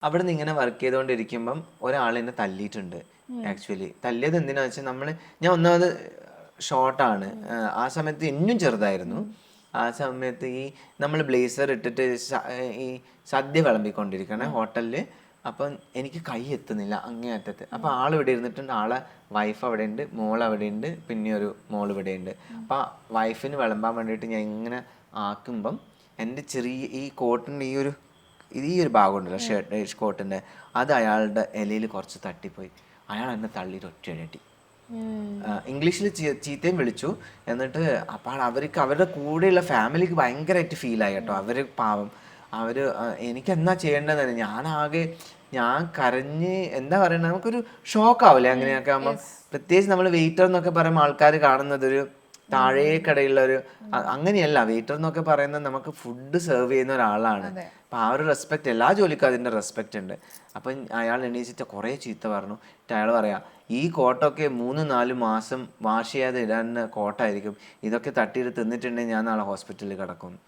അവിടെ നിന്ന് ഇങ്ങനെ വർക്ക് ചെയ്തുകൊണ്ടിരിക്കുമ്പം ഒരാൾ എന്നെ തല്ലിയിട്ടുണ്ട്. ആക്ച്വലി തല്ലിയത് എന്തിനാ വെച്ചാൽ ഞാൻ ഒന്നാമത് ഷോർട്ടാണ്. ആ സമയത്ത് ഇന്നും ചെറുതായിരുന്നു. ആ സമയത്ത് ഈ നമ്മൾ ബ്ലേസർ ഇട്ടിട്ട് ഈ സദ്യ വിളമ്പിക്കൊണ്ടിരിക്കണേ ഹോട്ടലിൽ. അപ്പം എനിക്ക് കൈ എത്തുന്നില്ല അങ്ങേ അറ്റത്ത്. അപ്പം ആൾ ഇവിടെ ഇരുന്നിട്ടുണ്ട്. ആളെ വൈഫ് അവിടെ ഉണ്ട്, മോൾ അവിടെ ഉണ്ട്, പിന്നെ ഒരു മോൾ ഇവിടെ ഉണ്ട്. അപ്പം വൈഫിന് വിളമ്പാൻ വേണ്ടിയിട്ട് ഞാൻ ഇങ്ങനെ ആക്കുമ്പം എൻ്റെ ചെറിയ ഈ കോട്ടിൻ്റെ ഈ ഒരു ഭാഗമുണ്ടല്ലോ കോട്ടിൻ്റെ, അത് അയാളുടെ ഇലയിൽ കുറച്ച് തട്ടിപ്പോയി. അയാൾ എന്നെ തള്ളിയിട്ട് ഒറ്റയടി ഇംഗ്ലീഷിൽ ചീത്തയും വിളിച്ചു. എന്നിട്ട് അപ്പോൾ അവരുടെ കൂടെയുള്ള ഫാമിലിക്ക് ഭയങ്കരമായിട്ട് ഫീലായി കേട്ടോ. അവർ പാവം അവർ എനിക്ക് എന്നാ ചെയ്യേണ്ടതെന്ന് ഞാൻ കരഞ്ഞ് എന്താ പറയുക, നമുക്കൊരു ഷോക്കാവില്ലേ അങ്ങനെയൊക്കെ ആകുമ്പോൾ. പ്രത്യേകിച്ച് നമ്മൾ വെയിറ്റർ എന്നൊക്കെ പറയുമ്പോൾ ആൾക്കാർ കാണുന്നതൊരു താഴേക്കടയുള്ള അങ്ങനെയല്ല. വെയിറ്റർ എന്നൊക്കെ പറയുന്നത് നമുക്ക് ഫുഡ് സെർവ് ചെയ്യുന്ന ഒരാളാണ്. അപ്പം ആ ഒരു റെസ്പെക്റ്റ് എല്ലാ ജോലിക്കും അതിൻ്റെ റെസ്പെക്റ്റ് ഉണ്ട്. അപ്പം അയാൾ എണീച്ചിട്ട് കുറേ ചീത്ത പറഞ്ഞു. അയാൾ പറയാ, ഈ കോട്ടൊക്കെ 3-4 മാസം വാഷ് ചെയ്യാതെ ഇടാൻ കോട്ടായിരിക്കും, ഇതൊക്കെ തട്ടിയിട്ട് തിന്നിട്ടുണ്ടെങ്കിൽ ഞാൻ നാളെ ഹോസ്പിറ്റലിൽ കിടക്കും.